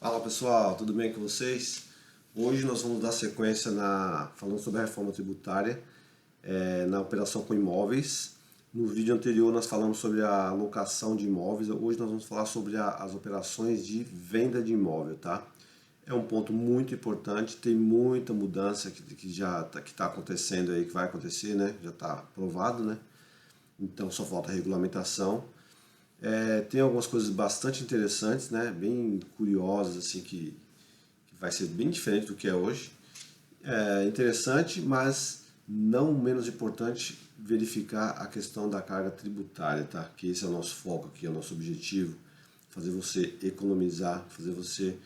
Fala pessoal, tudo bem com vocês? Hoje nós vamos dar sequência falando sobre a reforma tributária na operação com imóveis. No vídeo anterior nós falamos sobre a locação de imóveis, hoje nós vamos falar sobre as operações de venda de imóvel, tá? É um ponto muito importante, tem muita mudança que já está acontecendo aí, que vai acontecer, né? Já está aprovado, né? Então só falta a regulamentação. Tem algumas coisas bastante interessantes, né? Bem curiosas, assim, que vai ser bem diferente do que é hoje. É interessante, mas não menos importante verificar a questão da carga tributária, tá? Que esse é o nosso foco aqui, é o nosso objetivo, fazer você economizar, fazer você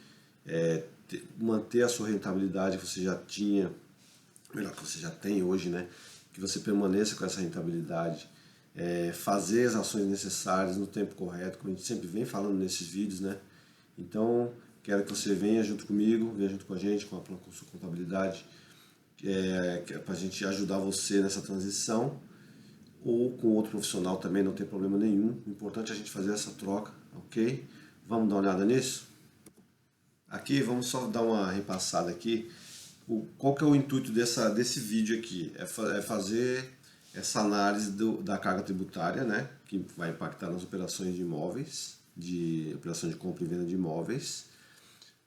manter a sua rentabilidade que você já tinha, melhor que você já tem hoje, né? Que você permaneça com essa rentabilidade, fazer as ações necessárias no tempo correto, como a gente sempre vem falando nesses vídeos, né? Então, quero que você venha junto comigo, venha junto com a gente, com a sua contabilidade, para a gente ajudar você nessa transição, ou com outro profissional também, não tem problema nenhum. O importante é a gente fazer essa troca, ok? Vamos dar uma olhada nisso? Aqui, vamos só dar uma repassada aqui. Qual que é o intuito desse vídeo aqui? É fazer essa análise da carga tributária, né? Que vai impactar nas operações de imóveis, de operação de compra e venda de imóveis.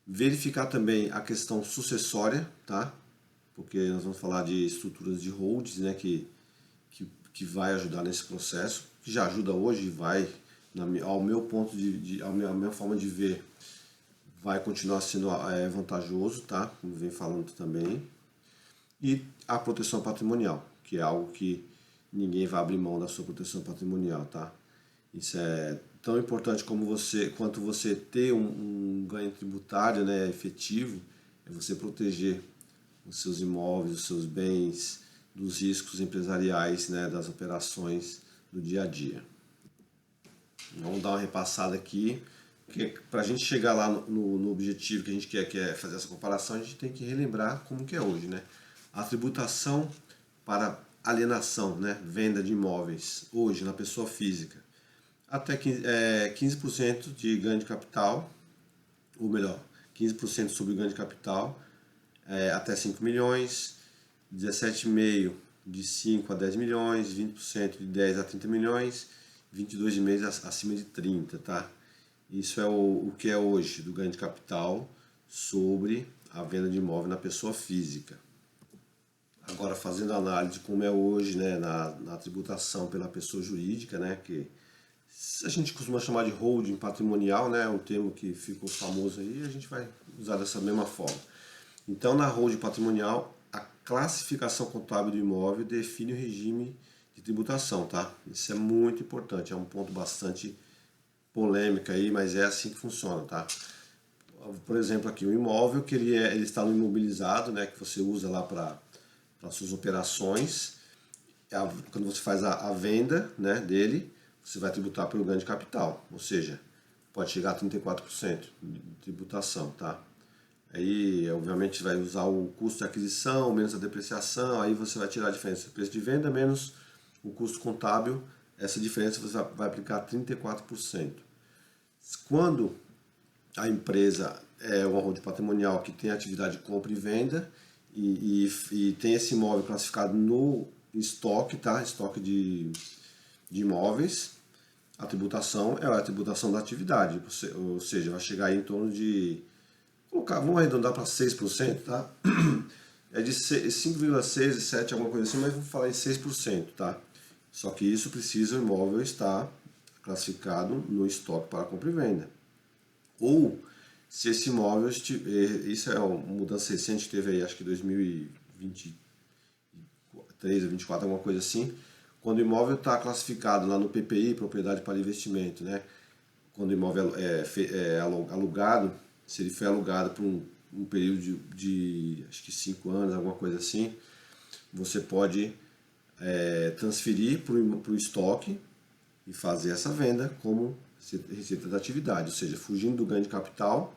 Verificar também a questão sucessória, tá? Porque nós vamos falar de estruturas de holdings, né? Que vai ajudar nesse processo, que já ajuda hoje e vai, ao meu ponto a minha forma de ver, vai continuar sendo vantajoso, tá? Como vem falando também. E a proteção patrimonial, que é algo que ninguém vai abrir mão da sua proteção patrimonial, tá? Isso é tão importante quanto você ter um ganho tributário, né, efetivo, é você proteger os seus imóveis, os seus bens, dos riscos empresariais, né, das operações do dia a dia. Vamos dar uma repassada aqui, porque para a gente chegar lá no objetivo que a gente quer, que é fazer essa comparação, a gente tem que relembrar como que é hoje, né? A tributação para alienação, né, venda de imóveis, hoje na pessoa física, até 15% de ganho de capital, ou melhor, 15% sobre o ganho de capital, até 5 milhões, 17,5% de 5 a 10 milhões, 20% de 10 a 30 milhões, 22,5% acima de 30, tá? Isso é o que é hoje do ganho de capital sobre a venda de imóvel na pessoa física. Agora, fazendo a análise de como é hoje, né, na tributação pela pessoa jurídica, né, que a gente costuma chamar de holding patrimonial, né, é um termo que ficou famoso aí, a gente vai usar dessa mesma forma. Então, na holding patrimonial, a classificação contábil do imóvel define o regime de tributação, tá? Isso é muito importante, é um ponto bastante polêmico aí, mas é assim que funciona, tá? Por exemplo, aqui o imóvel que ele está no imobilizado, né, que você usa lá para suas operações. Quando você faz a venda, né, dele, você vai tributar pelo ganho de capital, ou seja, pode chegar a 34% de tributação, tá? Aí, obviamente, vai usar o custo de aquisição, menos a depreciação, aí você vai tirar a diferença do preço de venda, menos o custo contábil, essa diferença você vai aplicar 34%. Quando a empresa é uma holding patrimonial que tem atividade de compra e venda e tem esse imóvel classificado no estoque, tá? Estoque de imóveis, a tributação é a tributação da atividade, ou seja, vai chegar aí em torno de, vamos arredondar para 6%, tá? É de 5,6 e 7, alguma coisa assim, mas vamos falar em 6%, tá? Só que isso precisa o imóvel estar classificado no estoque para compra e venda. Ou se esse imóvel, isso é uma mudança recente que teve aí, acho que 2023 ou 2024, alguma coisa assim, quando o imóvel está classificado lá no PPI, propriedade para investimento, né? Quando o imóvel é alugado, se ele foi alugado por um período de acho que 5 anos, alguma coisa assim, você pode transferir para o estoque e fazer essa venda como receita da atividade, ou seja, fugindo do ganho de capital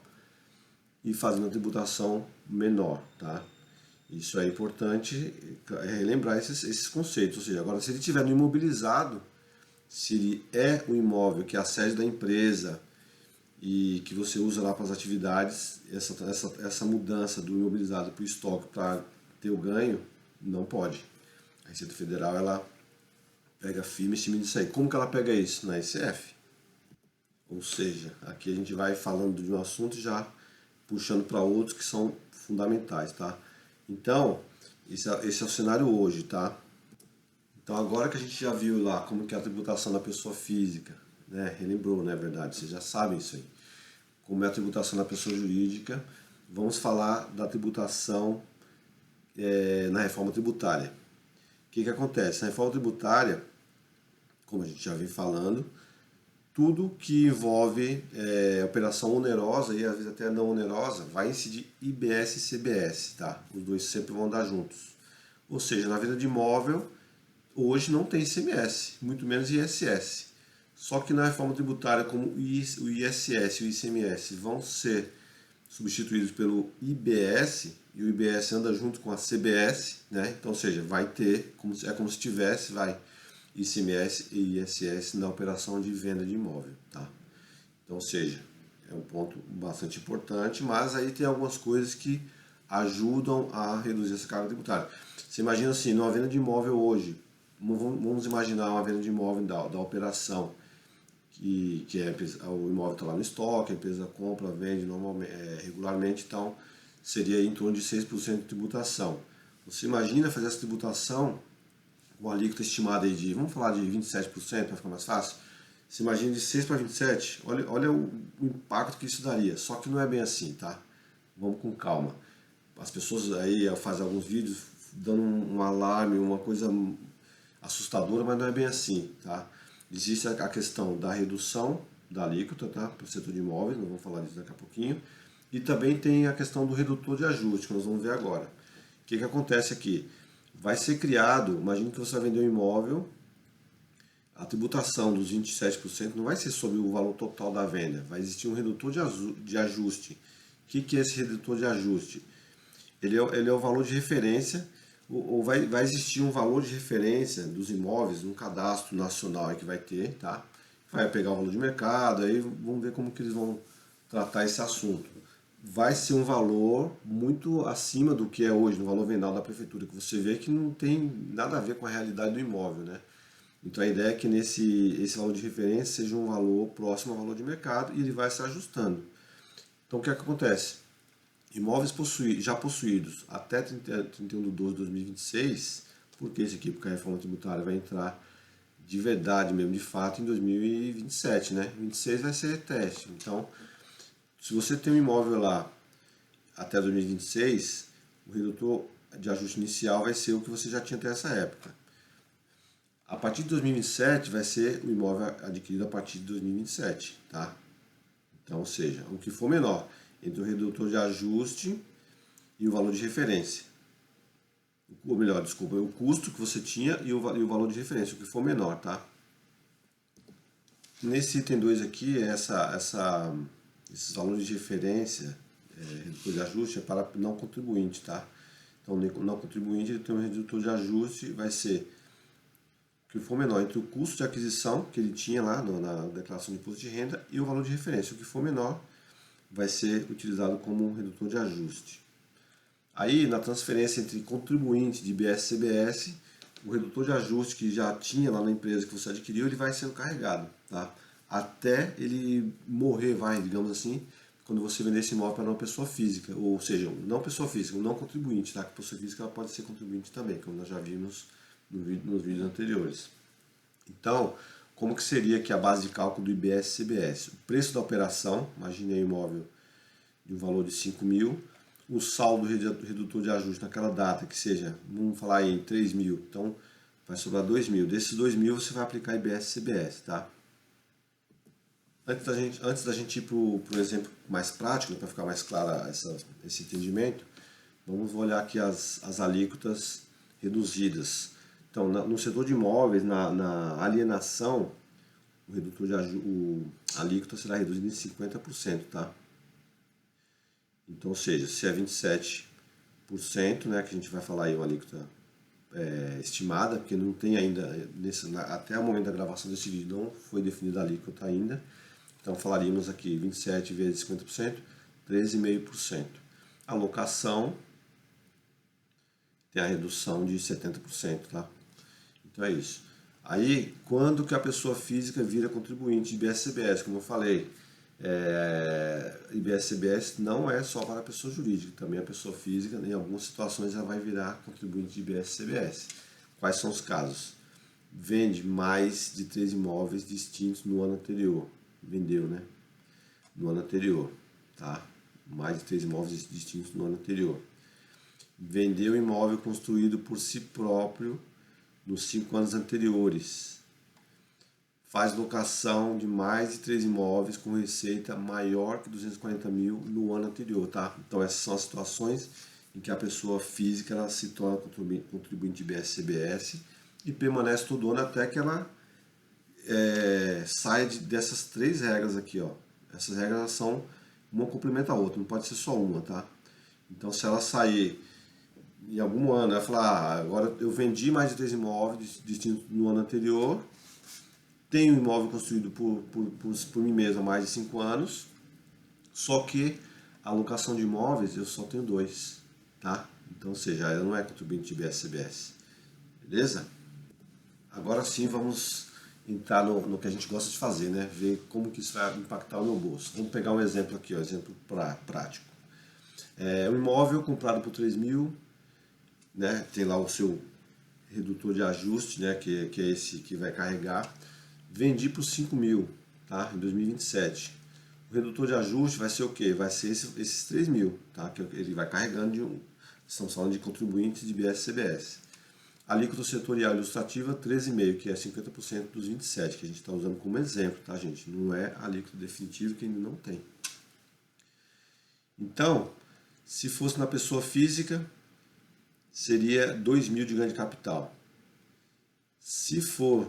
e fazendo a tributação menor, tá? Isso é importante relembrar esses conceitos, ou seja, agora se ele estiver no imobilizado, se ele é o imóvel que é a sede da empresa e que você usa lá para as atividades, essa mudança do imobilizado para o estoque para ter o ganho, não pode. A Receita Federal, ela pega firme em cima disso aí. Como que ela pega isso? Na ICF. Ou seja, aqui a gente vai falando de um assunto e já puxando para outros que são fundamentais, tá? Então, esse é o cenário hoje, tá? Então, agora que a gente já viu lá como que é a tributação da pessoa física, né? Relembrou, não é verdade? Vocês já sabem isso aí. Como é a tributação da pessoa jurídica, vamos falar da tributação na reforma tributária. O que acontece? Na reforma tributária, como a gente já vem falando, tudo que envolve operação onerosa e às vezes até não onerosa vai incidir IBS e CBS, tá? Os dois sempre vão andar juntos. Ou seja, na venda de imóvel, hoje não tem ICMS, muito menos ISS. Só que na reforma tributária, como o ISS e o ICMS vão ser substituídos pelo IBS, e o IBS anda junto com a CBS, né? Então, ou seja, vai ter, é como se tivesse, ICMS e ISS na operação de venda de imóvel, tá? Então, ou seja, é um ponto bastante importante, mas aí tem algumas coisas que ajudam a reduzir essa carga tributária. Você imagina assim, numa venda de imóvel hoje, vamos imaginar uma venda de imóvel da operação, que o imóvel está lá no estoque, a empresa compra, vende normalmente, regularmente, então seria em torno de 6% de tributação. Você imagina fazer essa tributação com a alíquota estimada aí de, vamos falar de 27%, para ficar mais fácil? Você imagina de 6 para 27, olha o impacto que isso daria. Só que não é bem assim, tá? Vamos com calma. As pessoas aí fazem alguns vídeos dando um alarme, uma coisa assustadora, mas não é bem assim, tá? Existe a questão da redução da alíquota, tá? Para o setor de imóveis, nós vamos falar disso daqui a pouquinho. E também tem a questão do redutor de ajuste, que nós vamos ver agora. O que acontece aqui? Vai ser criado, imagine que você vai vender um imóvel, a tributação dos 27% não vai ser sobre o valor total da venda, vai existir um redutor de ajuste. O que é esse redutor de ajuste? Ele é o valor de referência, ou vai existir um valor de referência dos imóveis, um cadastro nacional que vai ter, tá? Vai pegar o valor de mercado, aí vamos ver como que eles vão tratar esse assunto. Vai ser um valor muito acima do que é hoje, no valor venal da prefeitura, que você vê que não tem nada a ver com a realidade do imóvel, né? Então a ideia é que esse valor de referência seja um valor próximo ao valor de mercado e ele vai se ajustando. Então o que acontece? Imóveis já possuídos até 31 de 12 de 2026, porque esse aqui, porque a reforma tributária vai entrar de verdade mesmo, de fato, em 2027, né? 26 vai ser teste. Então, se você tem um imóvel lá até 2026, o redutor de ajuste inicial vai ser o que você já tinha até essa época. A partir de 2027 vai ser o imóvel adquirido a partir de 2027, tá? Então, ou seja, o que for menor entre o redutor de ajuste e o valor de referência. Ou melhor, desculpa, o custo que você tinha e o valor de referência, o que for menor, tá? Nesse item 2 aqui, esses valores de referência, redutor de ajuste, é para não contribuinte, tá? Então, o não contribuinte ele tem um redutor de ajuste, vai ser o que for menor entre o custo de aquisição que ele tinha lá na declaração de imposto de renda e o valor de referência. O que for menor vai ser utilizado como um redutor de ajuste. Aí, na transferência entre contribuinte de IBS e CBS, o redutor de ajuste que já tinha lá na empresa que você adquiriu, ele vai sendo carregado, tá? Até ele morrer, digamos assim, quando você vender esse imóvel para uma pessoa física, ou seja, não pessoa física, não contribuinte, tá? Que pessoa física ela pode ser contribuinte também, como nós já vimos nos vídeos anteriores. Então, como que seria aqui a base de cálculo do IBS e CBS? O preço da operação, imagine aí um imóvel de um valor de 5 mil, o saldo redutor de ajuste naquela data, que seja, vamos falar aí, 3 mil, então vai sobrar 2 mil. Desses 2 mil você vai aplicar IBS e CBS, tá? Antes da gente ir para o exemplo mais prático, para ficar mais claro esse entendimento, vamos olhar aqui as alíquotas reduzidas. Então, no setor de imóveis, na alienação, a alíquota será reduzida em 50%, tá? Então, ou seja, se é 27%, né, que a gente vai falar aí uma alíquota estimada, porque não tem ainda, até o momento da gravação desse vídeo, não foi definida a alíquota ainda. Então falaríamos aqui 27 vezes 50%, 13,5%. A locação tem a redução de 70%, tá? Então é isso. Aí, quando que a pessoa física vira contribuinte de IBS-CBS? Como eu falei, IBS-CBS não é só para a pessoa jurídica, também a pessoa física, em algumas situações, ela vai virar contribuinte de IBS-CBS. Quais são os casos? Vende mais de 3 imóveis distintos no ano anterior. Vendeu, né? No ano anterior, tá? Mais de 3 imóveis distintos no ano anterior. Vendeu imóvel construído por si próprio nos 5 anos anteriores. Faz locação de mais de 3 imóveis com receita maior que 240 mil no ano anterior, tá? Então essas são as situações em que a pessoa física ela se torna contribuinte de IBS-CBS e permanece todo ano até que ela saia dessas 3 regras aqui, ó. Essas regras são, uma complementa a outra, não pode ser só uma, tá? Então se ela sair em algum ano, ela falar, agora eu vendi mais de 3 imóveis distintos no ano anterior, tenho um imóvel construído por mim mesmo há mais de 5 anos, só que a alocação de imóveis eu só tenho 2, tá? Então, ou seja, ela não é contribuinte de IBS-CBS, beleza? Agora sim vamos entrar no que a gente gosta de fazer, né? Ver como que isso vai impactar o meu bolso. Vamos pegar um exemplo aqui, ó, exemplo prático. Um imóvel comprado por 3 mil, né? Tem lá o seu redutor de ajuste, né? Que é esse que vai carregar. Vendi por 5 mil, tá? Em 2027. O redutor de ajuste vai ser o quê? Vai ser esses 3 mil, tá? Que ele vai carregando estamos falando de contribuintes de IBS-CBS. Alíquota setorial ilustrativa 13,5, que é 50% dos 27, que a gente está usando como exemplo, tá, gente? Não é a alíquota definitiva, que ainda não tem. Então, se fosse na pessoa física, seria 2 mil de ganho de capital. Se for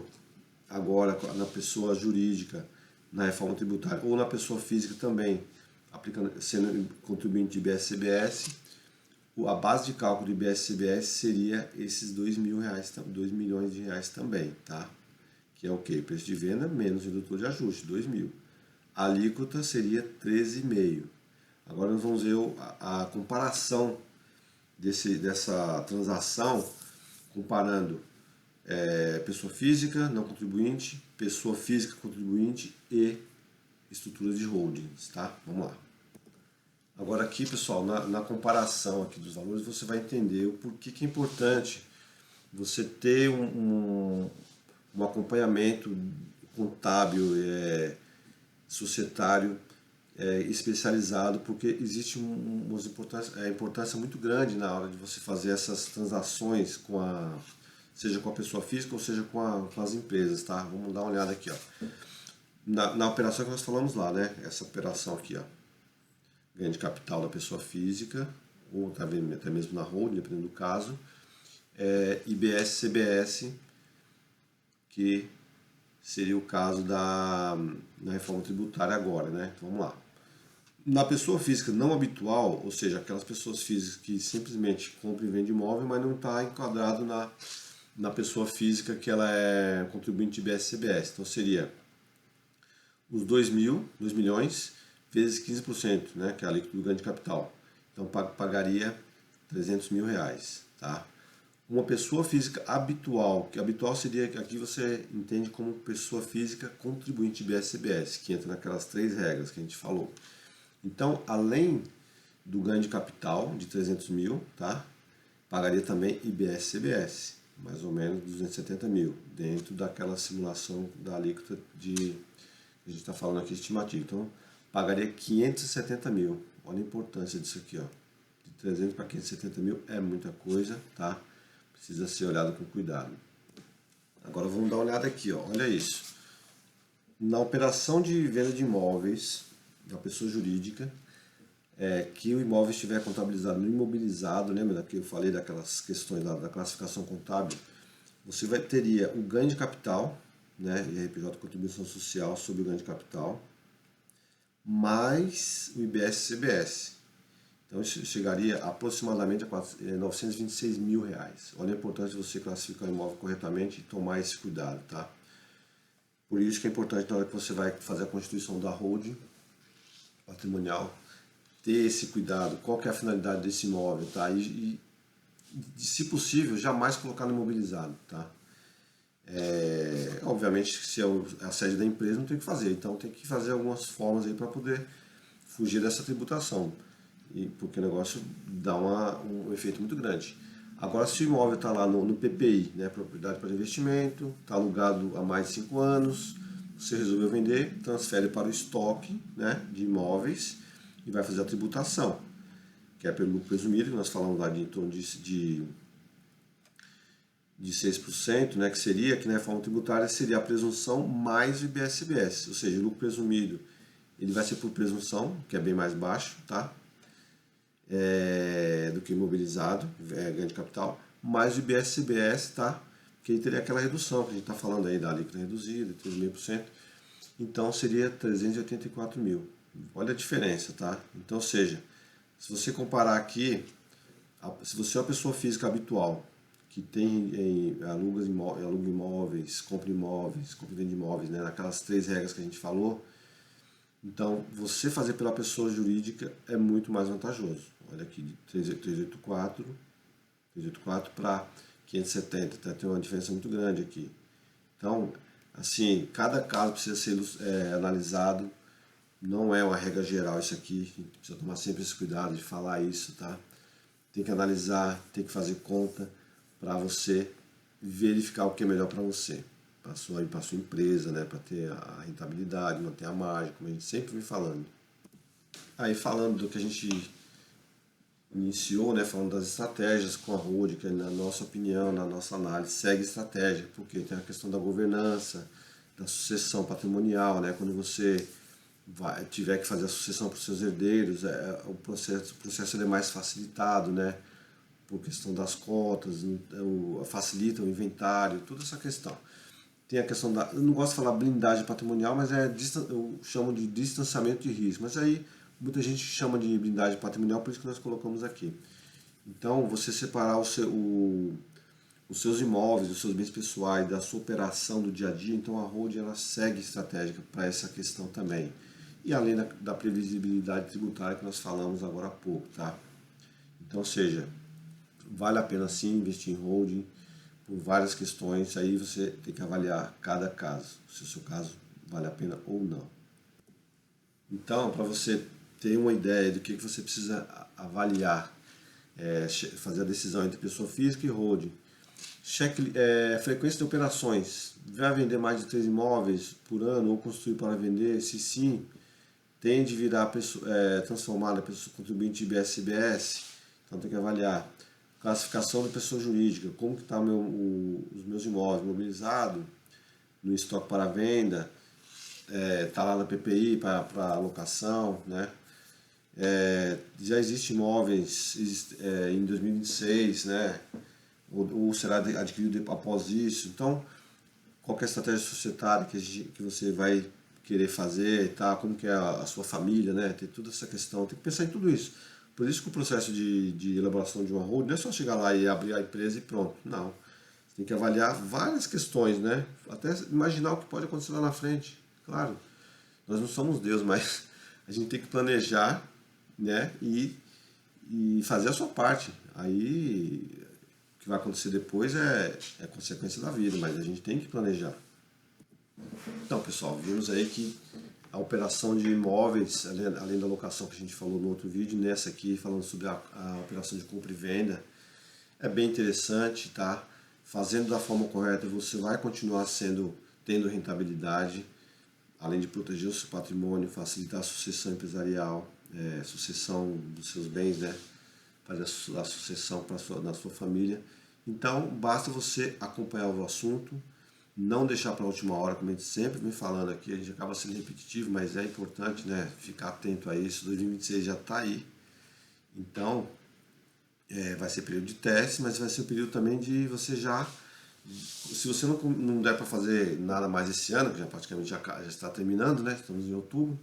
agora na pessoa jurídica, na reforma tributária, ou na pessoa física também, sendo contribuinte de IBS-CBS, a base de cálculo do IBS-CBS seria esses 2 milhões de reais também, tá? Que é o quê? Preço de venda menos redutor de ajuste, 2 mil. A alíquota seria 13,5. Agora nós vamos ver a comparação dessa transação, comparando pessoa física não contribuinte, pessoa física contribuinte e estrutura de holdings, tá? Vamos lá. Agora aqui, pessoal, na comparação aqui dos valores, você vai entender o porquê que é importante você ter um acompanhamento contábil, societário, especializado, porque existe uma importância muito grande na hora de você fazer essas transações seja com a pessoa física ou seja com as empresas, tá? Vamos dar uma olhada aqui, ó. Na operação que nós falamos lá, né? Essa operação aqui, ó. Ganho de capital da pessoa física, ou até mesmo na holding, dependendo do caso. IBS-CBS, que seria o caso na reforma tributária agora, né? Então, vamos lá. Na pessoa física não habitual, ou seja, aquelas pessoas físicas que simplesmente compram e vendem imóvel, mas não está enquadrado na pessoa física que ela é contribuinte de IBS-CBS. Então seria os 2 milhões vezes 15%, né, que é a alíquota do ganho de capital. Então pagaria 300 mil reais, tá? Uma pessoa física habitual, que habitual seria que aqui você entende como pessoa física contribuinte de IBS-CBS, que entra naquelas 3 regras que a gente falou. Então, além do ganho de capital de 300 mil, tá? Pagaria também IBS-CBS, mais ou menos 270 mil, dentro daquela simulação da alíquota a gente está falando aqui estimativa. Então, pagaria 570 mil. Olha a importância disso aqui, ó. De 300 para 570 mil é muita coisa, tá? Precisa ser olhado com cuidado. Agora vamos dar uma olhada aqui, ó. Olha isso. Na operação de venda de imóveis da pessoa jurídica, que o imóvel estiver contabilizado no imobilizado, lembra que eu falei daquelas questões da classificação contábil? Você teria o ganho de capital, né? IRPJ, contribuição social sobre o ganho de capital, mais o IBS-CBS. Então isso chegaria aproximadamente a 926 mil reais. Olha a importância de você classificar o imóvel corretamente e tomar esse cuidado, tá? Por isso que é importante na hora que você vai fazer a constituição da holding patrimonial, ter esse cuidado, qual que é a finalidade desse imóvel, tá? E se possível, jamais colocar no imobilizado, tá? Obviamente, se é a sede da empresa, não tem o que fazer, então tem que fazer algumas formas aí para poder fugir dessa tributação, porque o negócio dá um efeito muito grande. Agora, se o imóvel está lá no PPI, né, propriedade para investimento, está alugado há mais de 5 anos, você resolveu vender, transfere para o estoque, né, de imóveis e vai fazer a tributação, que é pelo lucro presumido, que nós falamos lá de em torno de 6%, né, que seria, que na reforma tributária seria a presunção mais o IBS-CBS, ou seja, o lucro presumido ele vai ser por presunção, que é bem mais baixo, tá? Do que imobilizado, ganho de capital, mais o IBS-CBS, tá? Que ele teria aquela redução que a gente está falando aí da alíquota reduzida, 3,5%, então seria 384 mil. Olha a diferença, tá? Então, ou seja, se você comparar aqui, se você é uma pessoa física habitual, que tem aluga imóveis, compra e vende imóveis, né? Naquelas 3 regras que a gente falou, então você fazer pela pessoa jurídica é muito mais vantajoso. Olha aqui, de 384 para 570, tá? Tem uma diferença muito grande aqui. Então, assim, cada caso precisa ser analisado, não é uma regra geral isso aqui, a gente precisa tomar sempre esse cuidado de falar isso, tá? Tem que analisar, tem que fazer conta para você verificar o que é melhor para você, para sua empresa, né, para ter a rentabilidade, manter a margem, como a gente sempre vem falando. Aí falando do que a gente iniciou, né, falando das estratégias com a holding, que na nossa opinião, na nossa análise, segue estratégia, porque tem a questão da governança, da sucessão patrimonial, né, quando você tiver que fazer a sucessão para os seus herdeiros, o processo ele é mais facilitado, né, por questão das cotas, facilita o inventário, toda essa questão. Tem a questão eu não gosto de falar blindagem patrimonial, mas eu chamo de distanciamento de risco, mas aí muita gente chama de blindagem patrimonial, por isso que nós colocamos aqui. Então, você separar os seus imóveis, os seus bens pessoais da sua operação do dia a dia, então a holding ela segue estratégica para essa questão também. E além da previsibilidade tributária que nós falamos agora há pouco, tá? Então, ou seja, vale a pena sim investir em holding por várias questões, aí você tem que avaliar cada caso, se o seu caso vale a pena ou não. Então, para você ter uma ideia do que você precisa avaliar, fazer a decisão entre pessoa física e holding, frequência de operações, vai vender mais de 3 imóveis por ano ou construir para vender? Se sim, tem de virar transformada a pessoa contribuinte IBS-CBS, então tem que avaliar. Classificação de pessoa jurídica, como que está os meus imóveis imobilizados, no estoque para venda, está lá na PPI para alocação, né? Já existem imóveis em 2026, né? Ou será adquirido após isso. Então, qual que é a estratégia societária que você vai querer fazer, tá? Como que é a sua família, né? Tem toda essa questão, tem que pensar em tudo isso. Por isso que o processo de elaboração de uma holding não é só chegar lá e abrir a empresa e pronto. Não. Você tem que avaliar várias questões, né? Até imaginar o que pode acontecer lá na frente. Claro, nós não somos Deus, mas a gente tem que planejar, né? E fazer a sua parte. Aí o que vai acontecer depois é consequência da vida, mas a gente tem que planejar. Então, pessoal, vimos aí que a operação de imóveis, além da locação que a gente falou no outro vídeo, nessa aqui falando sobre a operação de compra e venda, é bem interessante, tá? Fazendo da forma correta, você vai continuar tendo rentabilidade, além de proteger o seu patrimônio, facilitar a sucessão empresarial, sucessão dos seus bens, né? Fazer a sucessão na sua família. Então, basta você acompanhar o assunto, não deixar para a última hora, como a gente sempre vem falando aqui, a gente acaba sendo repetitivo, mas é importante, né, ficar atento a isso. 2026 já está aí, então vai ser período de teste, mas vai ser um período também de você se você não der para fazer nada mais esse ano, que já praticamente já está terminando, né, estamos em outubro,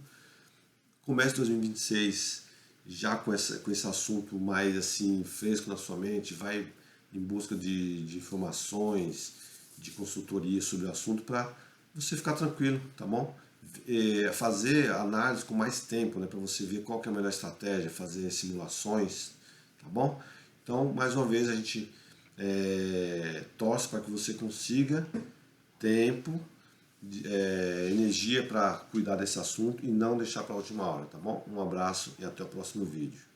comece 2026 já com esse assunto mais assim fresco na sua mente, vai em busca de informações, de consultoria sobre o assunto para você ficar tranquilo, tá bom? Fazer análise com mais tempo, né, para você ver qual que é a melhor estratégia, fazer simulações, tá bom? Então, mais uma vez, a gente torce para que você consiga tempo, energia para cuidar desse assunto e não deixar para a última hora, tá bom? Um abraço e até o próximo vídeo.